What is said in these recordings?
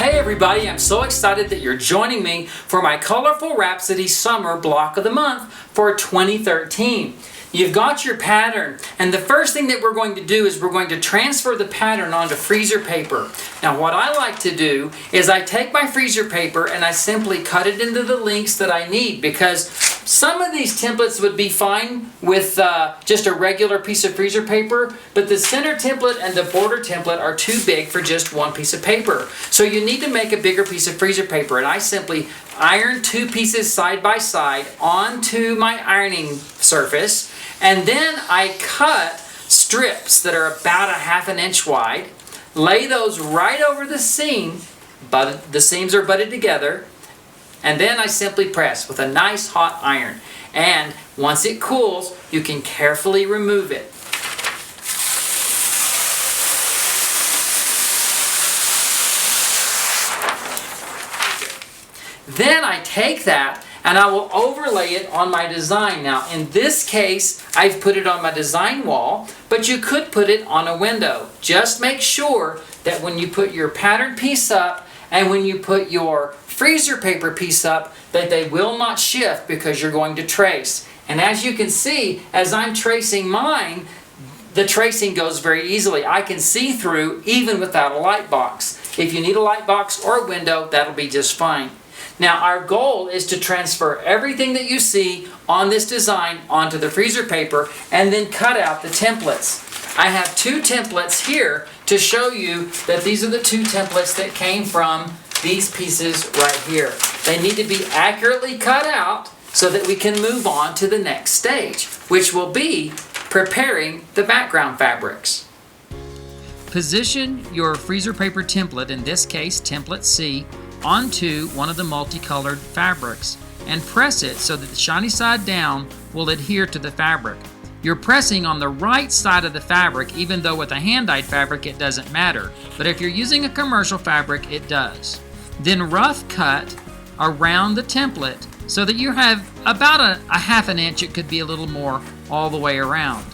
Hey everybody, I'm so excited that you're joining me for my Colorful Rhapsody Summer Block of the Month for 2013. You've got your pattern, and the first thing that we're going to do is we're going to transfer the pattern onto freezer paper. Now what I like to do is I take my freezer paper and I simply cut it into the lengths that I need, because some of these templates would be fine with just a regular piece of freezer paper, but the center template and the border template are too big for just one piece of paper. So you need to make a bigger piece of freezer paper, and I simply iron two pieces side by side onto my ironing surface, and then I cut strips that are about a ½ inch wide, lay those right over the seam, but the seams are butted together, and then I simply press with a nice hot iron. And once it cools, you can carefully remove it. Then I take that and I will overlay it on my design. Now in this case, I've put it on my design wall, but you could put it on a window. Just make sure that when you put your pattern piece up and when you put your freezer paper piece up, that they will not shift because you're going to trace. And as you can see, as I'm tracing mine, the tracing goes very easily. I can see through even without a light box. If you need a light box or a window, that'll be just fine. Now our goal is to transfer everything that you see on this design onto the freezer paper and then cut out the templates. I have two templates here to show you that these are the two templates that came from these pieces right here. They need to be accurately cut out so that we can move on to the next stage, which will be preparing the background fabrics. Position your freezer paper template, in this case template C, onto one of the multicolored fabrics and press it so that the shiny side down will adhere to the fabric. You're pressing on the right side of the fabric, even though with a hand-dyed fabric it doesn't matter, but if you're using a commercial fabric it does. Then rough cut around the template so that you have about a ½ inch, it could be a little more, all the way around.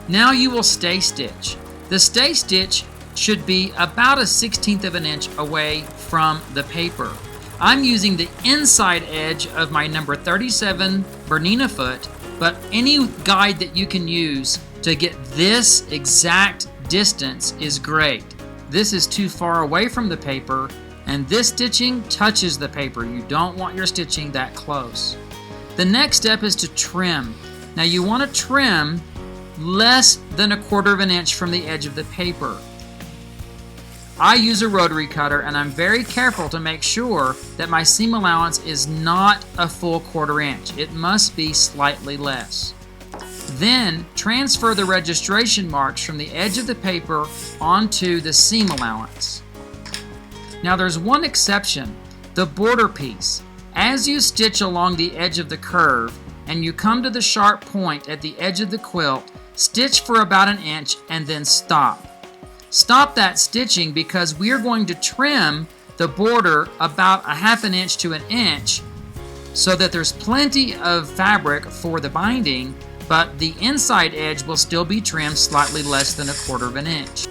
Now you will stay stitch. The stay stitch should be about a 1/16 of an inch away from the paper. I'm using the inside edge of my number 37 Bernina foot, but any guide that you can use to get this exact distance is great. This is too far away from the paper, and this stitching touches the paper. You don't want your stitching that close. The next step is to trim. Now you want to trim less than a ½ of an inch from the edge of the paper. I use a rotary cutter, and I'm very careful to make sure that my seam allowance is not a full ½ inch. It must be slightly less. Then transfer the registration marks from the edge of the paper onto the seam allowance. Now there's one exception, the border piece. As you stitch along the edge of the curve and you come to the sharp point at the edge of the quilt, stitch for about an inch and then stop. Stop that stitching because we are going to trim the border about a ½ an inch to an inch so that there's plenty of fabric for the binding, but the inside edge will still be trimmed slightly less than a ½ of an inch.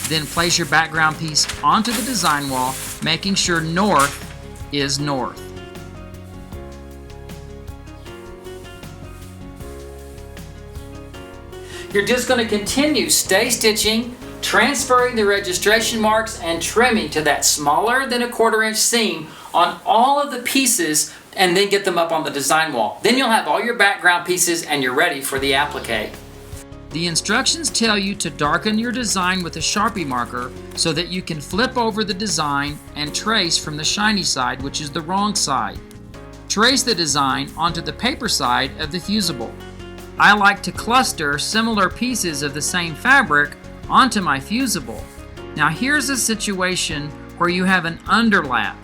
Then place your background piece onto the design wall, making sure north is north. You're just going to continue stay stitching, transferring the registration marks and trimming to that smaller than a ½ inch seam on all of the pieces, and then get them up on the design wall. Then you'll have all your background pieces and you're ready for the applique. The instructions tell you to darken your design with a Sharpie marker so that you can flip over the design and trace from the shiny side, which is the wrong side. Trace the design onto the paper side of the fusible. I like to cluster similar pieces of the same fabric onto my fusible. Now here's a situation where you have an underlap.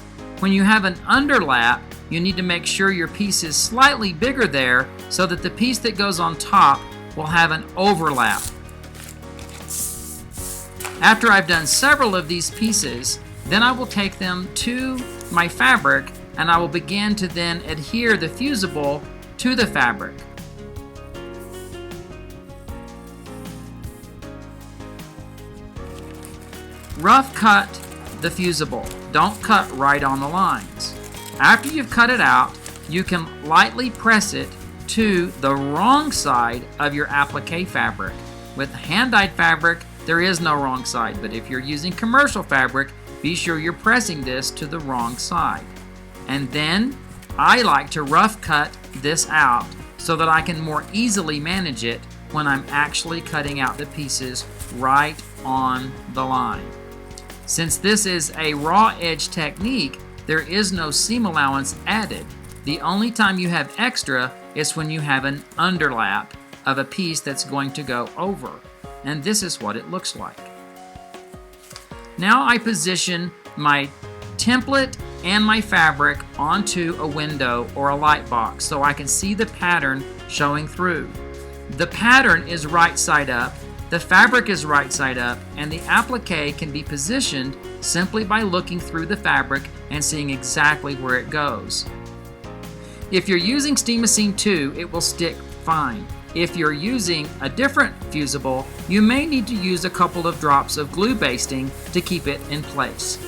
When you have an underlap, you need to make sure your piece is slightly bigger there so that the piece that goes on top will have an overlap. After I've done several of these pieces, then I will take them to my fabric and I will begin to then adhere the fusible to the fabric. Rough cut the fusible. Don't cut right on the lines. After you've cut it out, you can lightly press it to the wrong side of your applique fabric. With hand-dyed fabric, there is no wrong side, but if you're using commercial fabric, be sure you're pressing this to the wrong side. And then I like to rough cut this out so that I can more easily manage it when I'm actually cutting out the pieces right on the line. Since this is a raw edge technique, there is no seam allowance added. The only time you have extra is when you have an underlap of a piece that's going to go over. And this is what it looks like. Now I position my template and my fabric onto a window or a light box so I can see the pattern showing through. The pattern is right side up, the fabric is right side up, and the applique can be positioned simply by looking through the fabric and seeing exactly where it goes. If you're using Steam-A-Seam 2, it will stick fine. If you're using a different fusible, you may need to use a couple of drops of glue basting to keep it in place.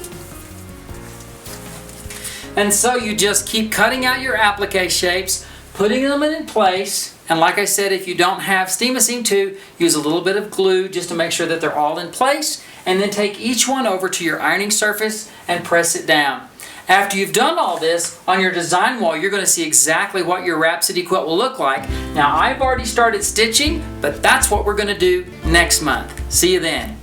And so you just keep cutting out your applique shapes, putting them in place, and like I said, if you don't have Steam-A-Seam 2, use a little bit of glue just to make sure that they're all in place, and then take each one over to your ironing surface and press it down. After you've done all this, on your design wall, you're going to see exactly what your Rhapsody quilt will look like. Now, I've already started stitching, but that's what we're going to do next month. See you then.